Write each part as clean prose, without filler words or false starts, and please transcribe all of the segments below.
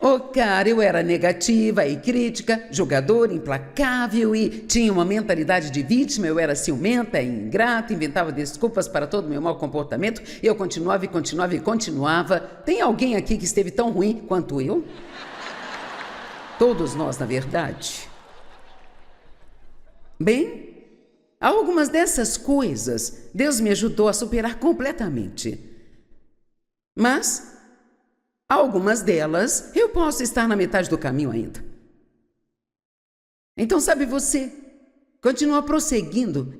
Ô, cara, eu era negativa e crítica, julgadora, implacável e tinha uma mentalidade de vítima. Eu era ciumenta e ingrata, inventava desculpas para todo o meu mau comportamento. Eu continuava e continuava e continuava. Tem alguém aqui que esteve tão ruim quanto eu? Todos nós, na verdade. Bem, algumas dessas coisas Deus me ajudou a superar completamente. Mas algumas delas eu posso estar na metade do caminho ainda. Então, sabe, você continua prosseguindo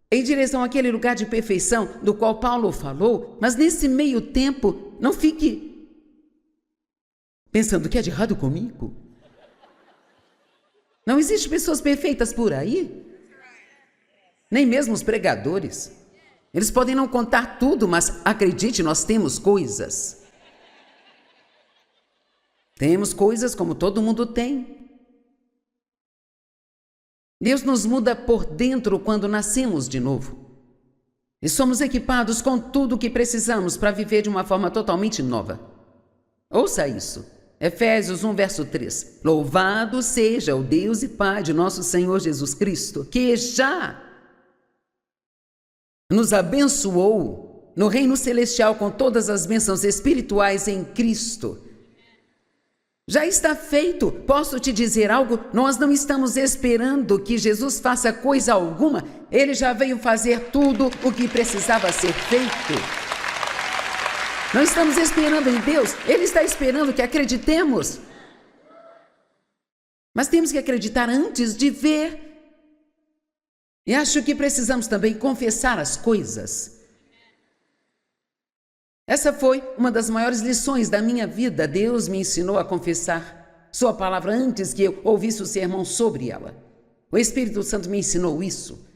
em direção àquele lugar de perfeição do qual Paulo falou, mas nesse meio tempo, não fique pensando que é de errado comigo. Não existem pessoas perfeitas por aí, nem mesmo os pregadores. Eles podem não contar tudo, mas acredite, nós temos coisas. Temos coisas como todo mundo tem. Deus nos muda por dentro quando nascemos de novo. E somos equipados com tudo o que precisamos para viver de uma forma totalmente nova. Ouça isso. Efésios 1, verso 3. Louvado seja o Deus e Pai de nosso Senhor Jesus Cristo, que já nos abençoou no reino celestial com todas as bênçãos espirituais em Cristo. Já está feito. Posso te dizer algo? Nós não estamos esperando que Jesus faça coisa alguma. Ele já veio fazer tudo o que precisava ser feito. Não estamos esperando em Deus. Ele está esperando que acreditemos. Mas temos que acreditar antes de ver. E acho que precisamos também confessar as coisas. Essa foi uma das maiores lições da minha vida. Deus me ensinou a confessar sua palavra antes que eu ouvisse o sermão sobre ela. O Espírito Santo me ensinou isso.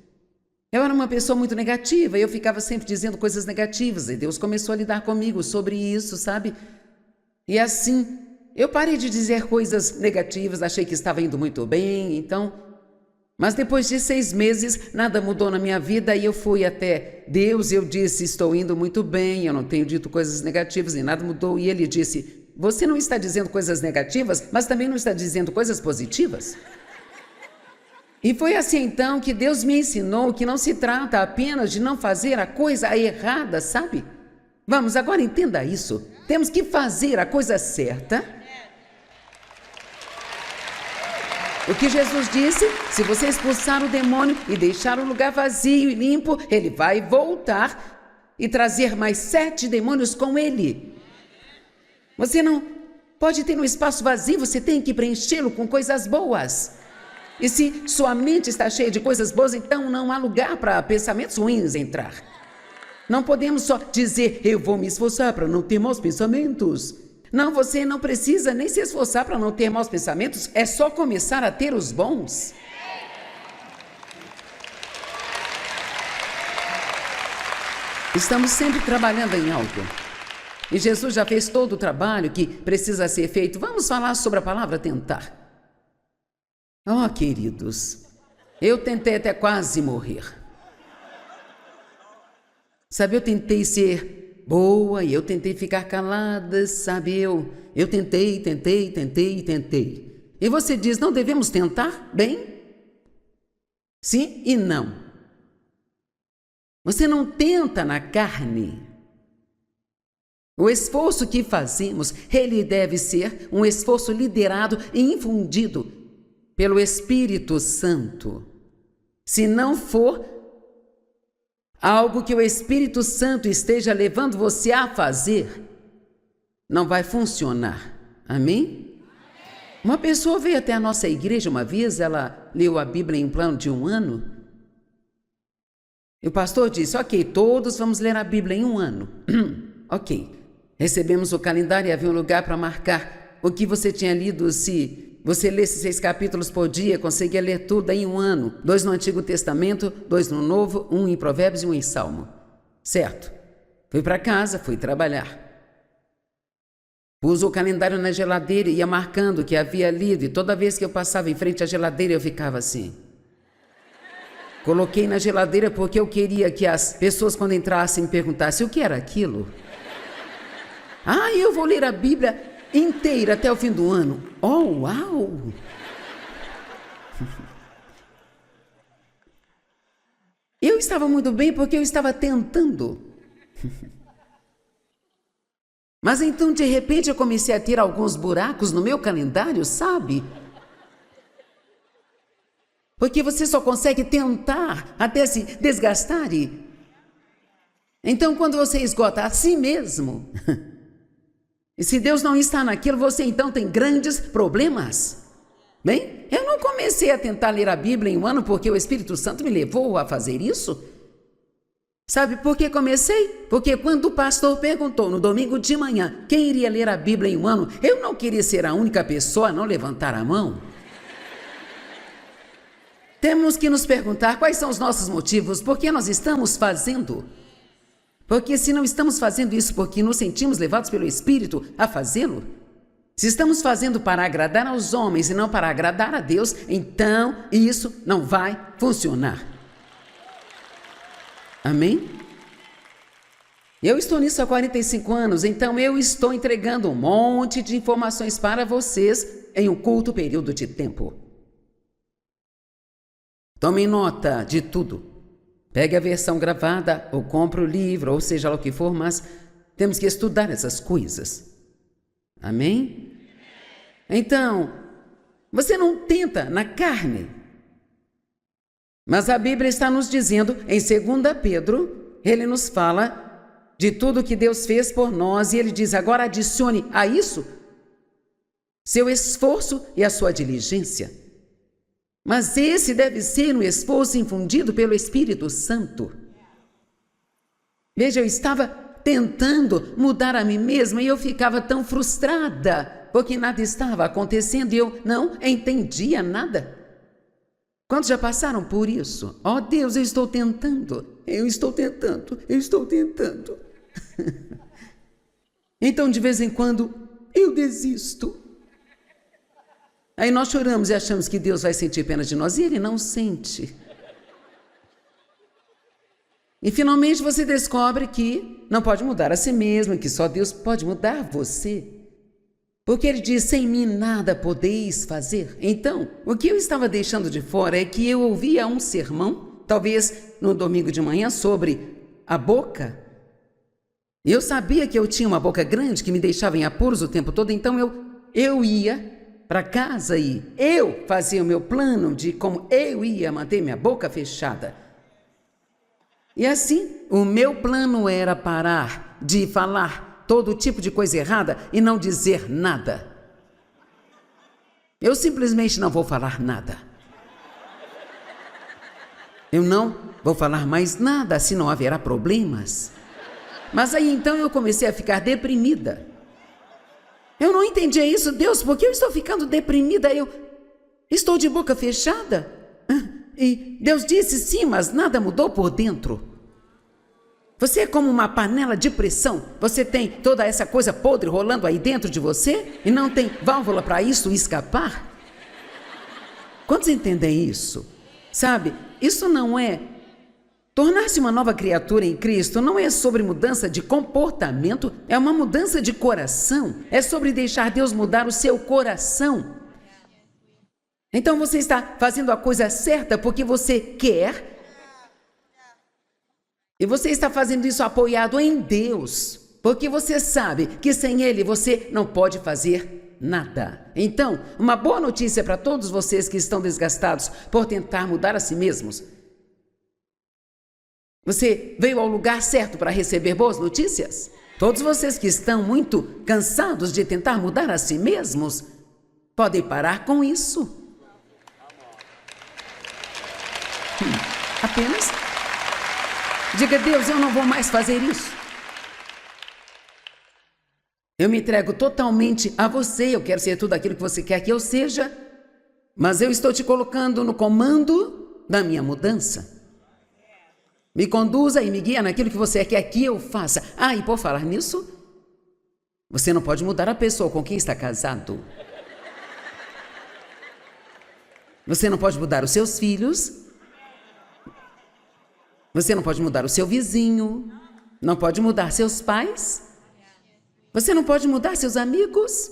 Eu era uma pessoa muito negativa e eu ficava sempre dizendo coisas negativas. E Deus começou a lidar comigo sobre isso, sabe? E assim, eu parei de dizer coisas negativas, achei que estava indo muito bem, então... Mas depois de 6 meses, nada mudou na minha vida e eu fui até Deus e eu disse, estou indo muito bem, eu não tenho dito coisas negativas e nada mudou. E ele disse, você não está dizendo coisas negativas, mas também não está dizendo coisas positivas? E foi assim então que Deus me ensinou que não se trata apenas de não fazer a coisa errada, sabe? Vamos, agora entenda isso. Temos que fazer a coisa certa. O que Jesus disse, se você expulsar o demônio e deixar o lugar vazio e limpo, ele vai voltar e trazer mais 7 demônios com ele. Você não pode ter um espaço vazio, você tem que preenchê-lo com coisas boas. E se sua mente está cheia de coisas boas, então não há lugar para pensamentos ruins entrar. Não podemos só dizer, eu vou me esforçar para não ter maus pensamentos. Não, você não precisa nem se esforçar para não ter maus pensamentos, é só começar a ter os bons. Estamos sempre trabalhando em algo. E Jesus já fez todo o trabalho que precisa ser feito. Vamos falar sobre a palavra tentar. Oh, queridos, eu tentei até quase morrer. Sabe, eu tentei ser boa e eu tentei ficar calada, sabe, eu tentei. E você diz, não devemos tentar? Bem, sim e não. Você não tenta na carne. O esforço que fazemos, ele deve ser um esforço liderado e infundido pelo Espírito Santo. Se não for algo que o Espírito Santo esteja levando você a fazer, não vai funcionar. Amém? Uma pessoa veio até a nossa igreja uma vez, ela leu a Bíblia em um plano de 1 ano. E o pastor disse, ok, todos vamos ler a Bíblia em 1 ano. Ok. Recebemos o calendário e havia um lugar para marcar o que você tinha lido. Se você lesse 6 capítulos por dia, conseguia ler tudo em 1 ano. 2 no Antigo Testamento, 2 no Novo, 1 em Provérbios e 1 em Salmo. Certo. Fui para casa, fui trabalhar. Pus o calendário na geladeira e ia marcando o que havia lido. E toda vez que eu passava em frente à geladeira, eu ficava assim. Coloquei na geladeira porque eu queria que as pessoas, quando entrassem, perguntassem o que era aquilo. Ah, eu vou ler a Bíblia inteira até o fim do ano. Oh, uau! Eu estava muito bem porque eu estava tentando. Mas então, de repente, eu comecei a ter alguns buracos no meu calendário, sabe? Porque você só consegue tentar até se desgastar e... Então, quando você esgota a si mesmo, e se Deus não está naquilo, você então tem grandes problemas. Bem, eu não comecei a tentar ler a Bíblia em um ano porque o Espírito Santo me levou a fazer isso. Sabe por que comecei? Porque quando o pastor perguntou no domingo de manhã quem iria ler a Bíblia em um ano, eu não queria ser a única pessoa a não levantar a mão. Temos que nos perguntar quais são os nossos motivos, por que nós estamos fazendo. Porque se não estamos fazendo isso porque nos sentimos levados pelo Espírito a fazê-lo, se estamos fazendo para agradar aos homens e não para agradar a Deus, então isso não vai funcionar. Amém? Eu estou nisso há 45 anos, então eu estou entregando um monte de informações para vocês em um curto período de tempo. Tomem nota de tudo. Pegue a versão gravada ou compre o livro, ou seja lá o que for, mas temos que estudar essas coisas. Amém? Então, você não tenta na carne. Mas a Bíblia está nos dizendo, em 2 Pedro, ele nos fala de tudo que Deus fez por nós, e ele diz, agora adicione a isso seu esforço e a sua diligência. Mas esse deve ser um esforço infundido pelo Espírito Santo. Veja, eu estava tentando mudar a mim mesma e eu ficava tão frustrada, porque nada estava acontecendo e eu não entendia nada. Quantos já passaram por isso? Oh Deus, eu estou tentando. Então, de vez em quando, eu desisto. Aí nós choramos e achamos que Deus vai sentir pena de nós, e Ele não sente. E finalmente você descobre que não pode mudar a si mesmo, que só Deus pode mudar você. Porque Ele diz, sem mim nada podeis fazer. Então, o que eu estava deixando de fora é que eu ouvia um sermão, talvez no domingo de manhã, sobre a boca. Eu sabia que eu tinha uma boca grande que me deixava em apuros o tempo todo, então eu ia para casa e eu fazia o meu plano de como eu ia manter minha boca fechada. E assim, o meu plano era parar de falar todo tipo de coisa errada e não dizer nada. Eu simplesmente não vou falar nada. Eu não vou falar mais nada, assim não haverá problemas. Mas aí então eu comecei a ficar deprimida. Eu não entendia isso, Deus, porque eu estou ficando deprimida, eu estou de boca fechada. E Deus disse, sim, mas nada mudou por dentro. Você é como uma panela de pressão, você tem toda essa coisa podre rolando aí dentro de você e não tem válvula para isso escapar. Quantos entendem isso? Sabe, isso não é... Tornar-se uma nova criatura em Cristo não é sobre mudança de comportamento, é uma mudança de coração. É sobre deixar Deus mudar o seu coração. Então você está fazendo a coisa certa porque você quer. E você está fazendo isso apoiado em Deus. Porque você sabe que sem Ele você não pode fazer nada. Então, uma boa notícia para todos vocês que estão desgastados por tentar mudar a si mesmos. Você veio ao lugar certo para receber boas notícias? Todos vocês que estão muito cansados de tentar mudar a si mesmos, podem parar com isso. Apenas diga, Deus, eu não vou mais fazer isso. Eu me entrego totalmente a você, eu quero ser tudo aquilo que você quer que eu seja, mas eu estou te colocando no comando da minha mudança. Me conduza e me guia naquilo que você quer que eu faça. Ah, e por falar nisso, você não pode mudar a pessoa com quem está casado. Você não pode mudar os seus filhos. Você não pode mudar o seu vizinho. Não pode mudar seus pais. Você não pode mudar seus amigos?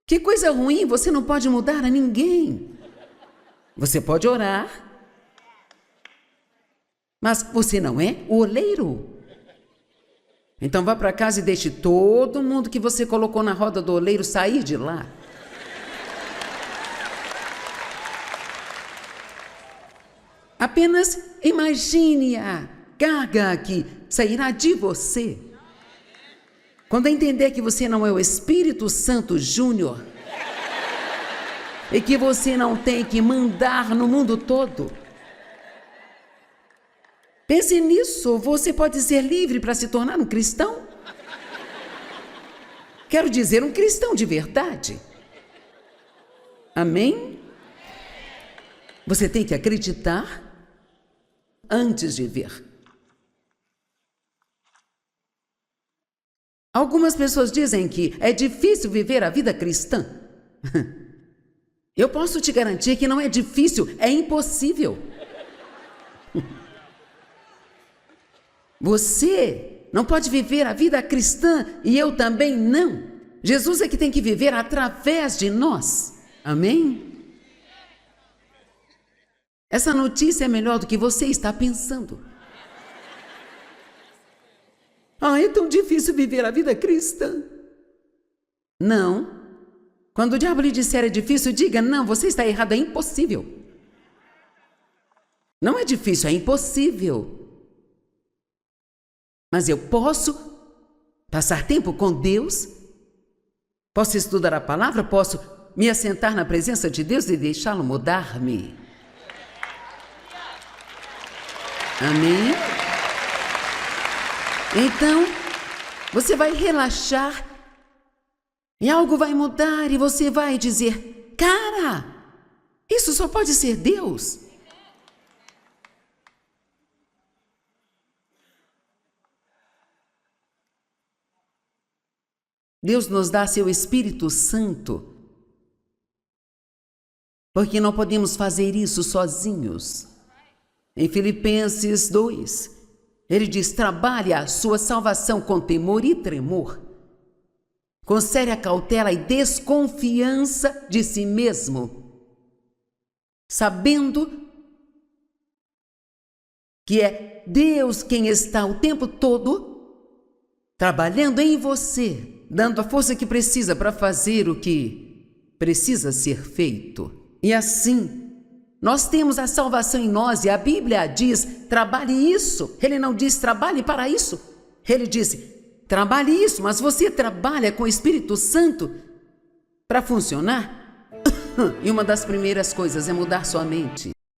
Que coisa ruim, você não pode mudar a ninguém. Você pode orar, mas você não é o oleiro. Então vá para casa e deixe todo mundo que você colocou na roda do oleiro sair de lá. Apenas imagine a carga que sairá de você quando entender que você não é o Espírito Santo Júnior e que você não tem que mandar no mundo todo. Pense nisso, você pode ser livre para se tornar um cristão. Quero dizer, um cristão de verdade. Amém? Você tem que acreditar antes de ver. Algumas pessoas dizem que é difícil viver a vida cristã. Eu posso te garantir que não é difícil, é impossível. Você não pode viver a vida cristã e eu também não. Jesus é que tem que viver através de nós. Amém? Essa notícia é melhor do que você está pensando. É tão difícil viver a vida cristã. Não. Quando o diabo lhe disser é difícil, diga, não, você está errado, é impossível. Não é difícil, é impossível. Mas eu posso passar tempo com Deus, posso estudar a palavra, posso me assentar na presença de Deus e deixá-lo mudar-me. Amém? Então, você vai relaxar e algo vai mudar e você vai dizer, cara, isso só pode ser Deus. Deus nos dá seu Espírito Santo, porque não podemos fazer isso sozinhos. Em Filipenses 2, ele diz, trabalhe a sua salvação com temor e tremor, com séria cautela e desconfiança de si mesmo, sabendo que é Deus quem está o tempo todo trabalhando em você, dando a força que precisa para fazer o que precisa ser feito. E assim, nós temos a salvação em nós e a Bíblia diz, trabalhe isso. Ele não diz, trabalhe para isso. Ele diz, trabalhe isso, mas você trabalha com o Espírito Santo para funcionar? E uma das primeiras coisas é mudar sua mente.